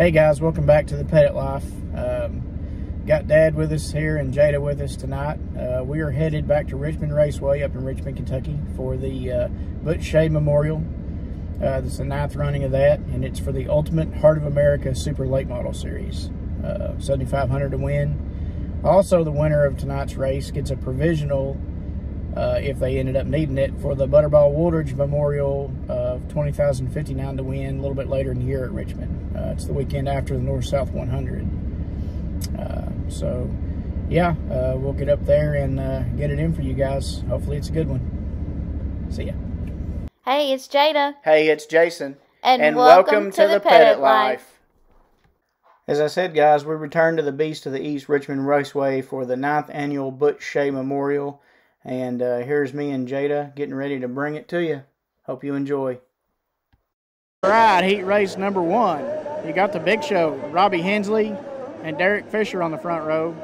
Hey guys, welcome back to the Pettit Life. Got Dad with us here and Jada with us tonight. We are headed back to Richmond Raceway up in Richmond, Kentucky for the Butch Shea Memorial. This is the 9th running of that, and it's for the Ultimate Heart of America Super Late Model Series. 7,500 to win. Also, the winner of tonight's race gets a provisional, if they ended up needing it, for the Butterball Woolridge Memorial of 20,059 to win a little bit later in the year at Richmond. It's the weekend after the North-South 100. So, yeah, we'll get up there and get it in for you guys. Hopefully it's a good one. See ya. Hey, it's Jada. Hey, it's Jason. And welcome to the Pettit Life. As I said, guys, we returned to the Beast of the East Richmond Raceway for the 9th annual Butch Shea Memorial. And here's me and Jada getting ready to bring it to you. Hope you enjoy. All right, heat race number 1. You got the big show, Robbie Hensley and Derek Fisher on the front row.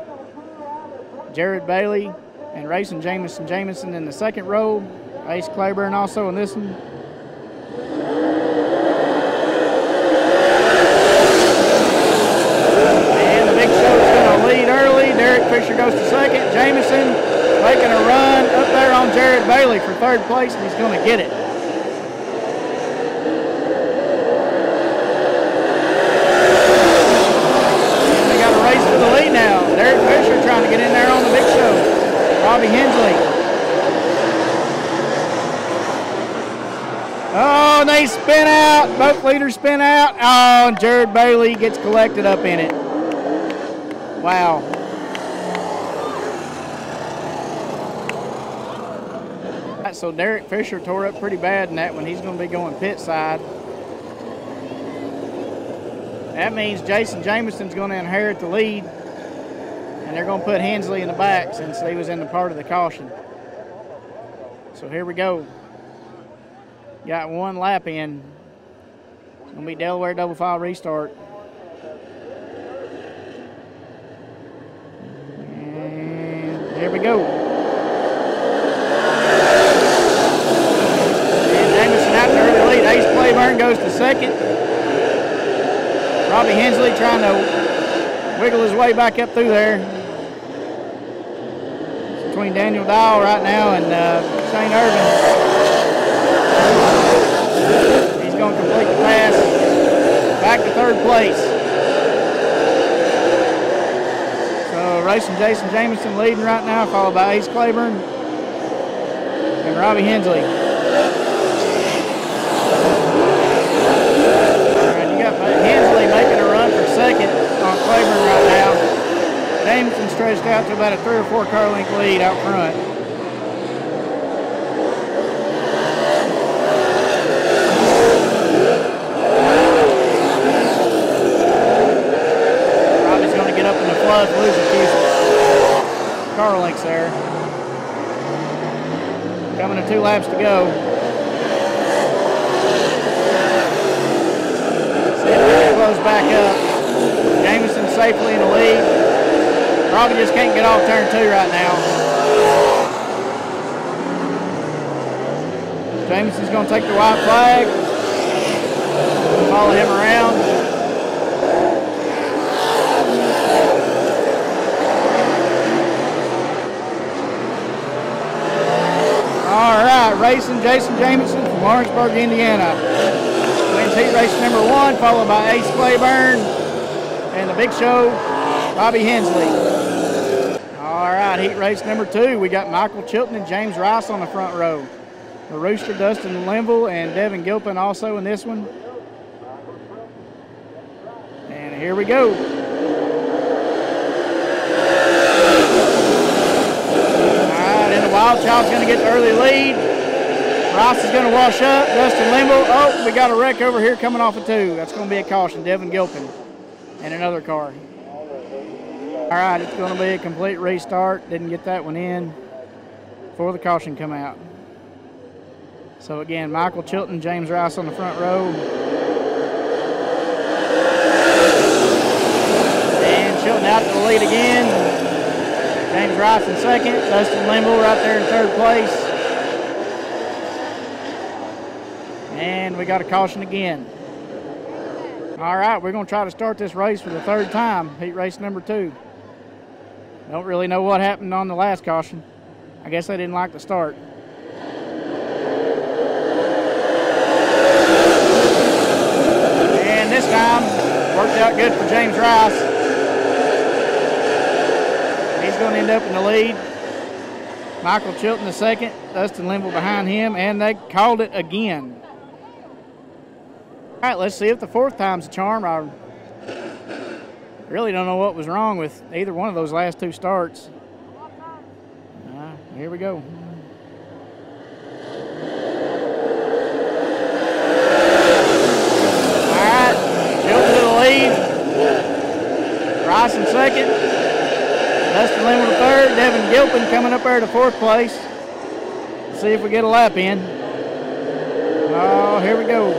Jared Bailey and Racing Jamison in the second row. Ace Claiborne also in this one. And the big show is going to lead early. Derek Fisher goes to second. Jamison making a run up there on Jared Bailey for third place, and he's going to get it. And they got a race for the lead now. Derek Fisher trying to get in there on the big show. Robbie Hensley. Oh, and they spin out. Both leaders spin out. Oh, and Jared Bailey gets collected up in it. Wow. So Derek Fisher tore up pretty bad in that one. He's going to be going pit side. That means Jason Jamison's going to inherit the lead, and they're going to put Hensley in the back since he was in the part of the caution. So here we go. Got one lap in. It's going to be Delaware double file restart. And here we go. And Jamison out in early lead. Ace Claiborne goes to second. Robbie Hensley trying to wiggle his way back up through there. It's between Daniel Dial right now and Shane Irvin. He's going to complete the pass. Back to third place. So Racing Jason Jamison leading right now, followed by Ace Claiborne and Robbie Hensley. Alright, you got Hensley making a run for second on Claiborne right now. Jamison stretched out to about a 3 or 4 car length lead out front. Losing a few car lengths there. Coming to 2 laps to go. See if we can close back up. Jamison safely in the lead. Robbie just can't get off turn 2 right now. Jamison's going to take the white flag. Follow him around. All right, Racing Jason Jamison from Orangeburg, Indiana. Wins heat race number 1, followed by Ace Claiborne and the big show, Robbie Hensley. All right, heat race number 2. We got Michael Chilton and James Rice on the front row. The Rooster, Dustin Linville and Devin Gilpin also in this one. And here we go. Wild Child's going to get the early lead. Rice is going to wash up. Dustin Linville. Oh, we got a wreck over here coming off of 2. That's going to be a caution. Devin Gilpin and another car. All right, it's going to be a complete restart. Didn't get that one in before the caution come out. So again, Michael Chilton, James Rice on the front row. And Chilton out to the lead again. James Rice in second, Dustin Linville right there in third place. And we got a caution again. All right, we're going to try to start this race for the third time, heat race number 2. Don't really know what happened on the last caution. I guess they didn't like the start. And this time, worked out good for James Rice. He's going to end up in the lead. Michael Chilton the second, Dustin Linville behind him, and they called it again. All right, let's see if the fourth time's a charm. I really don't know what was wrong with either one of those last 2 starts. Here we go. All right, Chilton to the lead. Rice in second. Dustin Linville to third. Devin Gilpin coming up there to 4th place. Let's see if we get a lap in. Oh, here we go.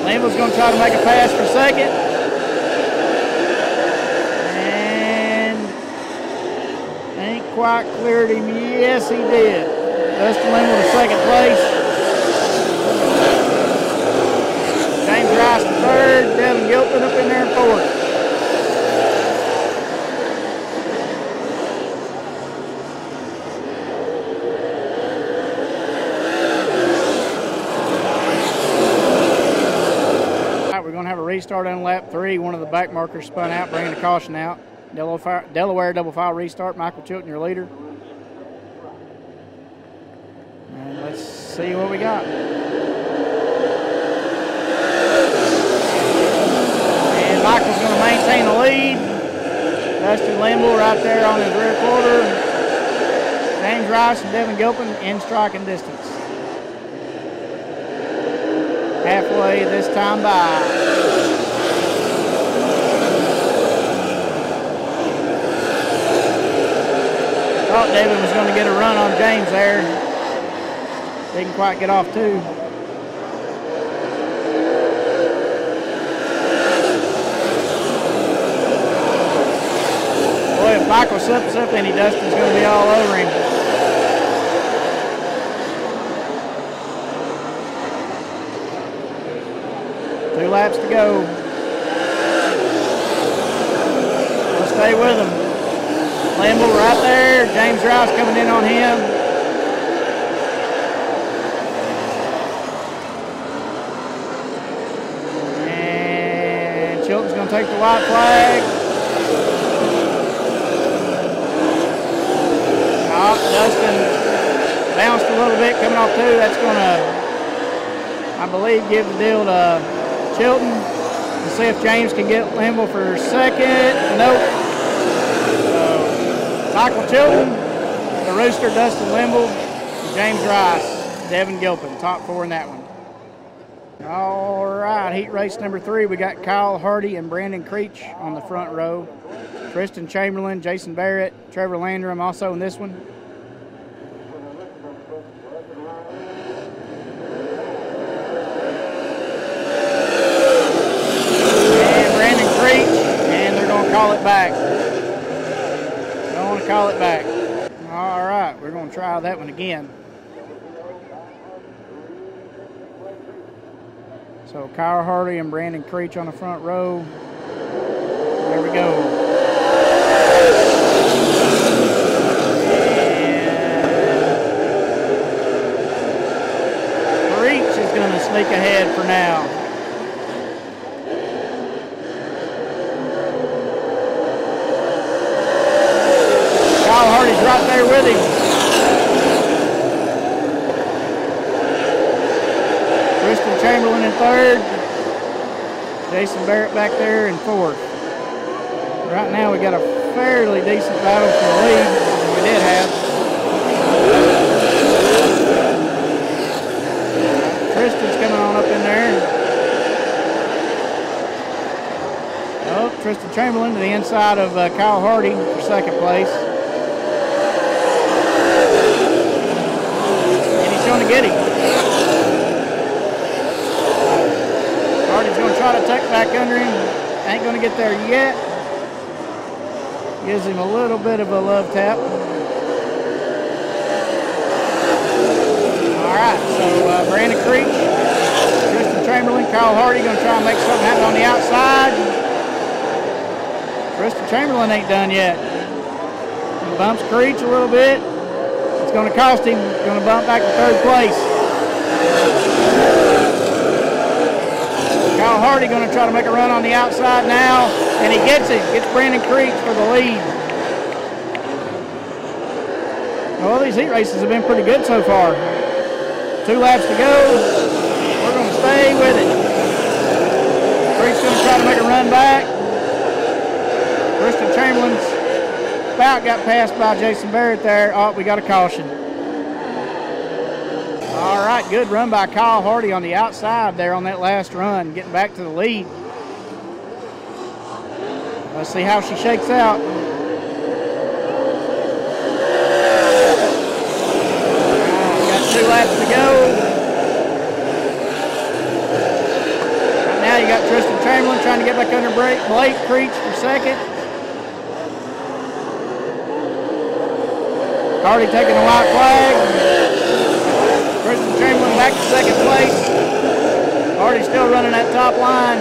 Linville's going to try to make a pass for second. And ain't quite cleared him. Yes, he did. Dustin Linville to 2nd place. James Rice to 3rd. Devin Gilpin up in there in 4th. Restart on lap 3. One of the back markers spun out, bringing the caution out. Delaware double file restart. Michael Chilton, your leader. And let's see what we got. And Michael's going to maintain the lead. Dustin Linville right there on his rear quarter. James Rice and Devin Gilpin in striking distance. Halfway this time by. Thought David was going to get a run on James there. Didn't quite get off too. Boy, if Michael slips up any, Dustin's going to be all over him. Two laps to go. We'll stay with him. Linville right there. James Rice coming in on him. And Chilton's going to take the white flag. Oh, Dustin bounced a little bit coming off too. That's going to, I believe, give the deal to Chilton. We'll see if James can get Linville for second. Nope. Michael Chilton, the Rooster, Dustin Linville, James Rice, Devin Gilpin, top 4 in that one. All right, heat race number 3. We got Kyle Hardy and Brandon Creech on the front row. Tristan Chamberlain, Jason Barrett, Trevor Landrum also in this one. And Brandon Creech, and they're going to call it back. Call it back. All right, we're going to try that one again. So Kyle Hardy and Brandon Creech on the front row. There we go. And Creech is going to sneak ahead for now. Kyle Hardy's right there with him. Tristan Chamberlain in 3rd. Jason Barrett back there in 4th. Right now we got a fairly decent battle for the lead. We did have. Tristan's coming on up in there. Oh, Tristan Chamberlain to the inside of Kyle Hardy for 2nd place. Going to get him. Hardy's going to try to tuck back under him. Ain't going to get there yet. Gives him a little bit of a love tap. All right, so Brandon Creech, Tristan Chamberlain, Kyle Hardy going to try and make something happen on the outside. Tristan Chamberlain ain't done yet. He bumps Creech a little bit. It's going to cost him. He's going to bump back to third place. Kyle Hardy going to try to make a run on the outside now, and he gets it. Gets Brandon Creech for the lead. Well, these heat races have been pretty good so far. 2 laps to go. We're going to stay with it. Creech's going to try to make a run back. Tristan Chamberlain's about got passed by Jason Barrett there. Oh, we got a caution. All right, good run by Kyle Hardy on the outside there on that last run, getting back to the lead. Let's see how she shakes out. Got 2 laps to go. Right now you got Tristan Chamberlain trying to get back under Blake Creech for second. Hardy taking a white flag. Tristan Chamberlain back to second place. Hardy still running that top line.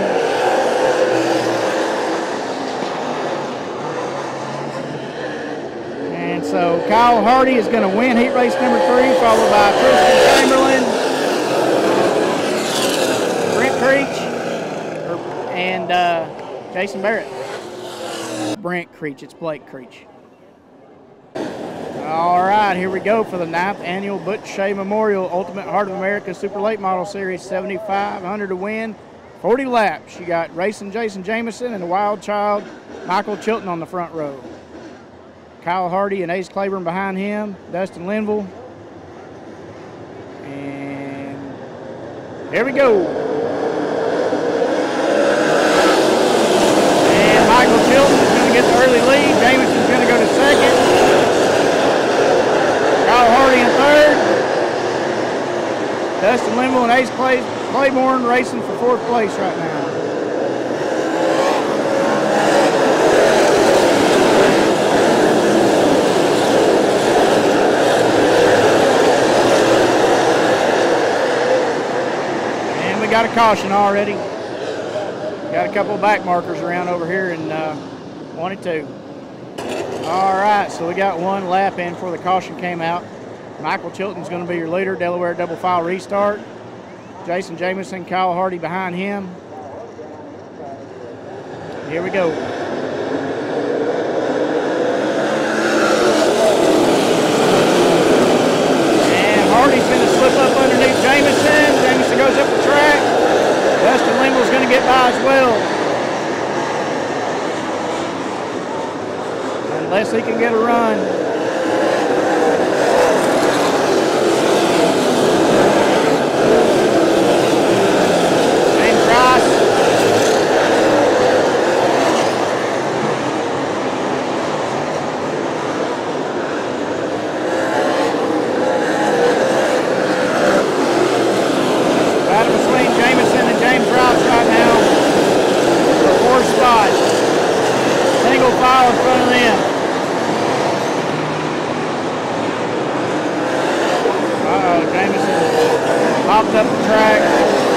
And so Kyle Hardy is going to win heat race number 3, followed by Tristan Chamberlain, Brent Creech, and Jason Barrett. Brent Creech, it's Blake Creech. All right, here we go for the 9th annual Butch Shea Memorial Ultimate Heart of America Super Late Model Series, 7,500 to win, 40 laps. You got racing Jason Jamison and the Wild Child Michael Chilton on the front row. Kyle Hardy and Ace Claiborne behind him, Dustin Linville. And here we go. And Michael Chilton is going to get the early lead. Jamison's going to go to second. Kyle Hardy in third. Dustin Linville and Ace Claiborne racing for 4th place right now. And we got a caution already. Got a couple of back markers around over here in 1 and 2. All right, so we got 1 lap in before the caution came out. Michael Chilton's going to be your leader, Delaware double file restart. Jason Jamison, Kyle Hardy behind him. Here we go. And Hardy's going to slip up underneath Jamison. Jamison goes up the track. Dustin Linville's going to get by as well. Unless he can get a run. James Rice. Battle between Jamison and James Rice right now for 4th spot. Single file in front of them. Jamison popped up the track,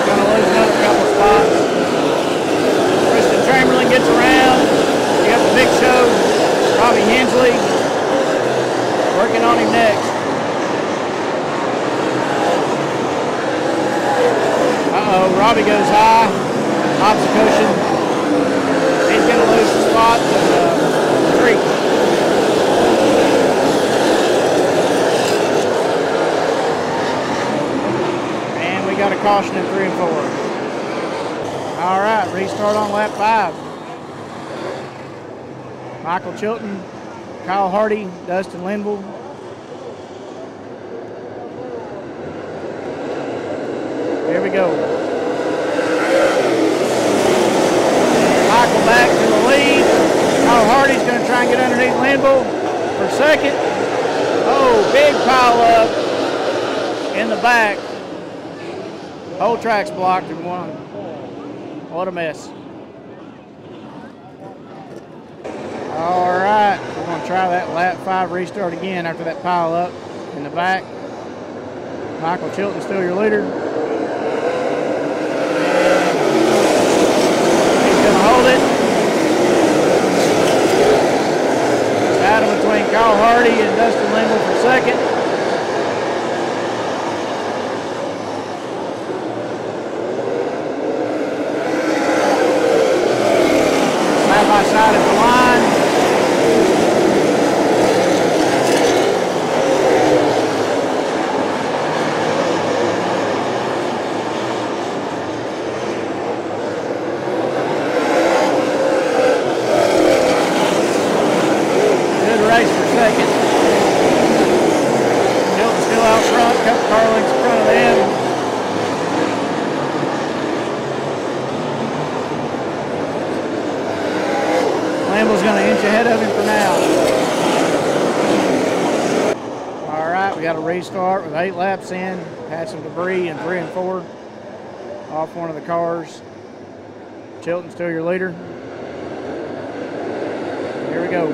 going to lose another couple spots. Tristan Chamberlain gets around. You got the big show, Robbie Hensley, working on him next. Robbie goes high, hops a cushion. He's going to lose the spot to Creech. Got a caution in 3 and 4. All right, restart on lap 5. Michael Chilton, Kyle Hardy, Dustin Linville. Here we go. Michael back to the lead. Kyle Hardy's going to try and get underneath Linville for second. Oh, big pile up in the back. Whole track's blocked in 1. What a mess. All right, we're going to try that lap 5 restart again after that pile up in the back. Michael Chilton still your leader. He's going to hold it. Battle between Kyle Hardy and Dustin Linville for second. Side by side at the line. Linville's going to inch ahead of him for now. All right, we got a restart with 8 laps in. Had some debris in 3 and 4 off one of the cars. Chilton still your leader. Here we go.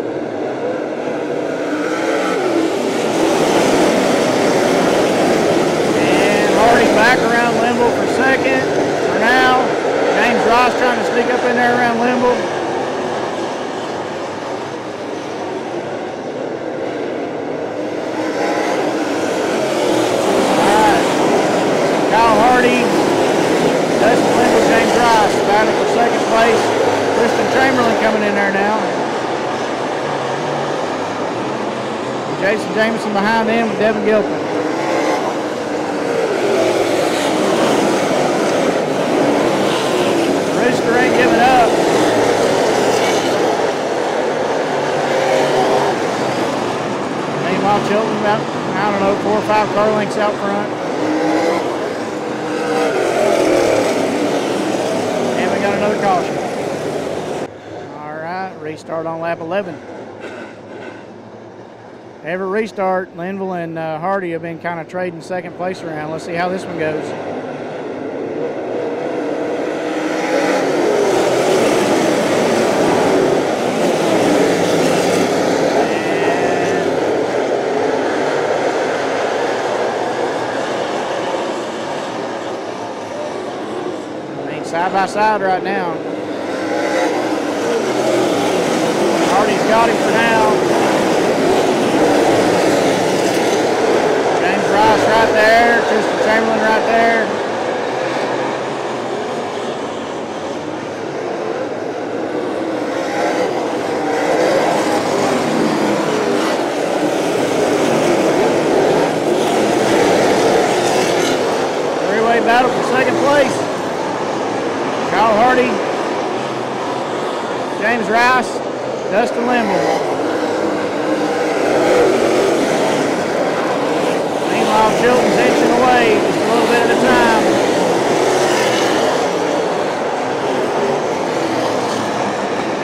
And Hardy's back around Linville for second for now. James Ross trying to sneak up in there around Linville. Hardy, Dustin Linville, James Rice battle for second place. Kristen Chamberlain coming in there now. Jason Jameson behind them with Devin Gilpin. Rooster ain't giving up. Meanwhile, Chilton about, I don't know, 4 or 5 car lengths out front. Another caution. All right, restart on lap 11. Every restart, Linville and Hardy have been kind of trading second place around. Let's see how this one goes. Side by side right now. Hardy's got him for now. James Rice right there. Kristen Chamberlain right there. Three-way battle for second place. Kyle Hardy, James Rice, Dustin Linville. Meanwhile, Chilton's inching away just a little bit at a time.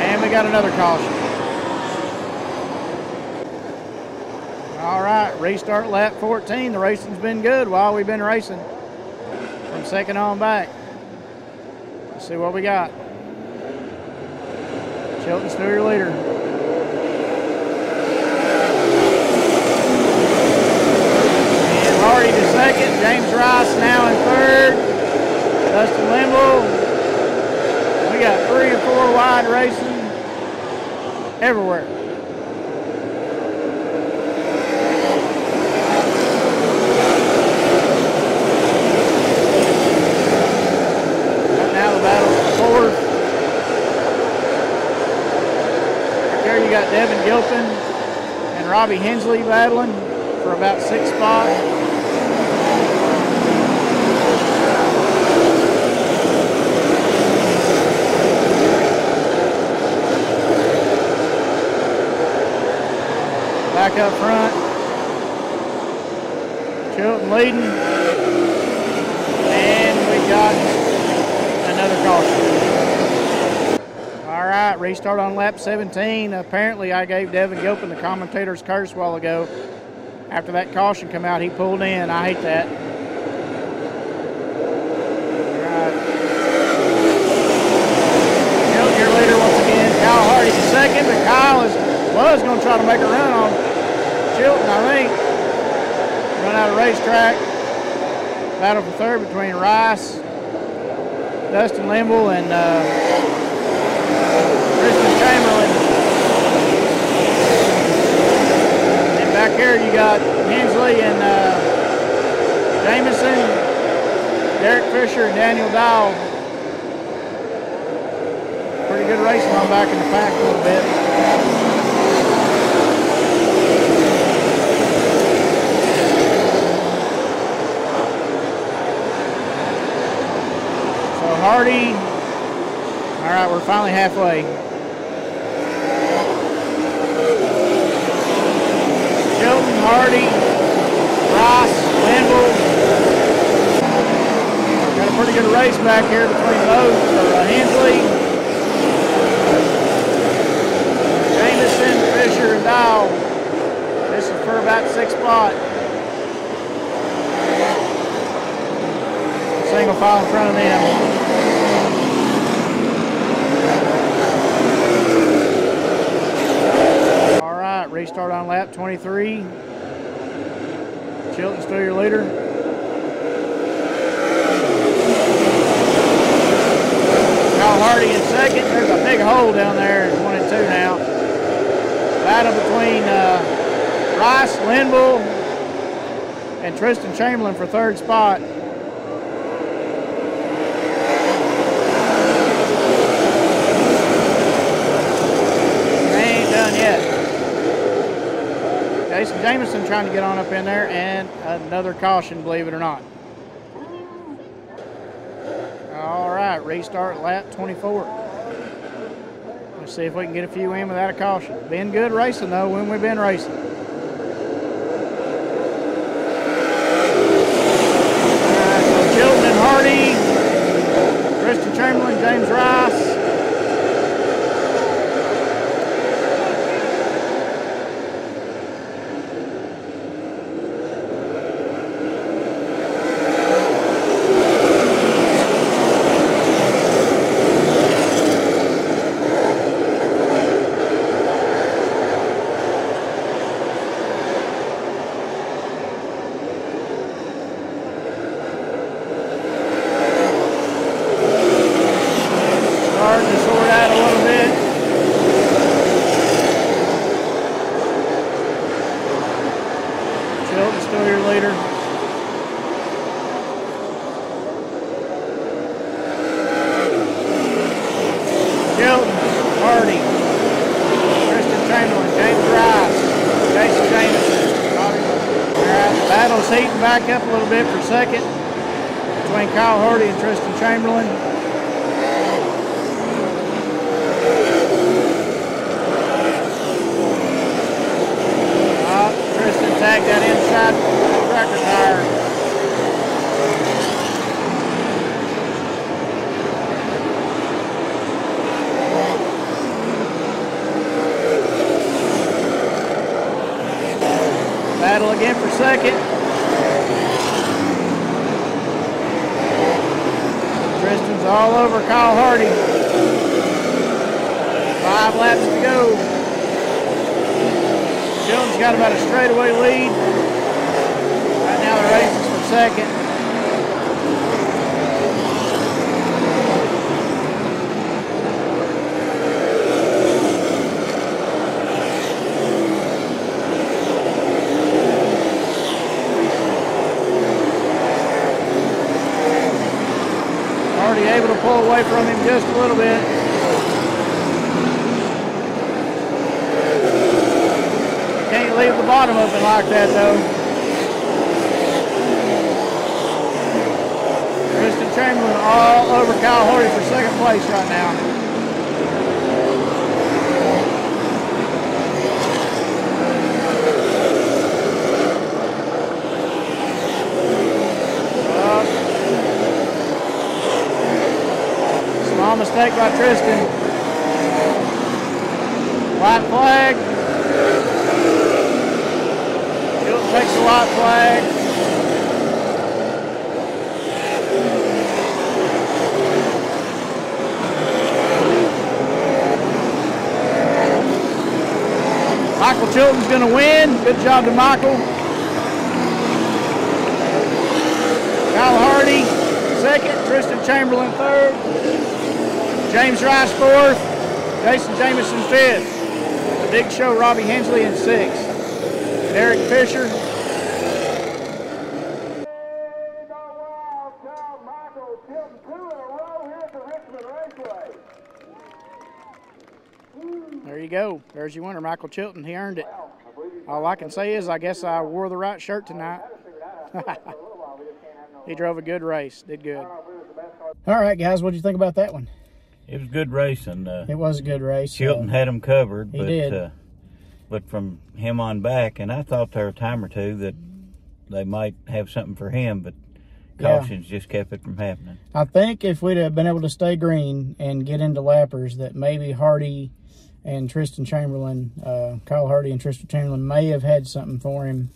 And we got another caution. All right, restart lap 14. The racing's been good while we've been racing from second on back. Let's see what we got. Chilton still your leader. And Hardy to second. James Rice now in third. Dustin Linville. We got 3 and 4 wide racing everywhere. You got Devin Gilpin and Robbie Hensley battling for about 6 spots. Back up front, Chilton leading, and we got another caution. All right, restart on lap 17. Apparently, I gave Devin Gilpin the commentator's curse a while ago. After that caution come out, he pulled in. I hate that. All right. Chilton, your leader once again. Kyle Hardy's second, but Kyle was going to try to make a run on Chilton, I think. Run out of racetrack. battle for third between Rice, Dustin Limble, and Tristan Chamberlain. And back here you got Hensley and Jamison, Derek Fisher, and Daniel Dow. Pretty good racing on back in the pack a little bit. Hardy. All right, we're finally halfway. Chilton, Hardy, Ross, Linville. Got a pretty good race back here between those. Hensley, Jameson, Fisher, and Dow. This is for about 6th spot. Single file in front of them. All right, restart on lap 23. Chilton's still your leader. Kyle Hardy in second. There's a big hole down there. It's 1 and 2 now. Battle between Rice, Linville, and Tristan Chamberlain for 3rd spot. Jason Jameson trying to get on up in there, and another caution, believe it or not. All right, restart lap 24. Let's see if we can get a few in without a caution. Been good racing though when we've been racing. All right, so Chilton and Hardy, Tristan Chamberlain, James Rice. Heating back up a little bit for second between Kyle Hardy and Tristan Chamberlain. Tristan tagged that inside tractor tire. Battle again for second. Tristan's all over Kyle Hardy. 5 laps to go. Chilton's got about a straightaway lead. Right now the race is for second. Able to pull away from him just a little bit. Can't leave the bottom open like that though. Tristan Chamberlain all over Kyle Hardy for 2nd place right now. Mistake by Tristan. White flag. Chilton takes the white flag. Michael Chilton's going to win. Good job to Michael. Kyle second, Tristan Chamberlain third, James Rice fourth, Jason Jamison fifth. The Big Show Robbie Hensley in sixth. Derek Fisher. There you go. There's your winner, Michael Chilton. He earned it. All I can say is I guess I wore the right shirt tonight. He drove a good race. Did good. All right, guys. What did you think about that one? It was good racing. It was a good race. Chilton had him covered. He did. But from him on back, and I thought there a time or two that they might have something for him, but cautions just kept it from happening. I think if we'd have been able to stay green and get into lappers, that maybe Hardy and Tristan Chamberlain, Kyle Hardy and Tristan Chamberlain may have had something for him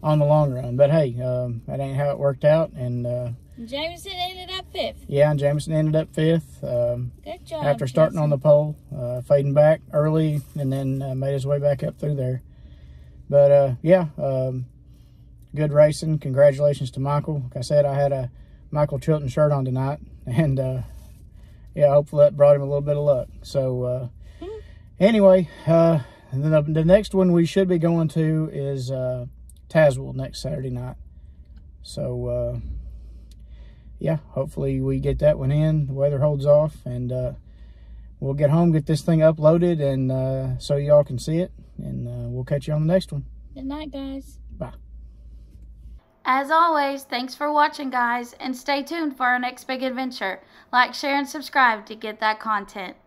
on the long run. But hey, that ain't how it worked out. And Jamison ended up fifth. Yeah, and Jamison ended up fifth. Good job. After starting on the pole, fading back early, and then made his way back up through there. But yeah, good racing. Congratulations to Michael. Like I said, I had a Michael Chilton shirt on tonight, and yeah, hopefully that brought him a little bit of luck. So anyway, the next one we should be going to is Tazewell next Saturday night. So yeah, hopefully we get that one in. The weather holds off, and we'll get home, get this thing uploaded, and so y'all can see it, and we'll catch you on the next one. Good night, guys. Bye. As always, thanks for watching, guys, and stay tuned for our next big adventure. Like, share, and subscribe to get that content.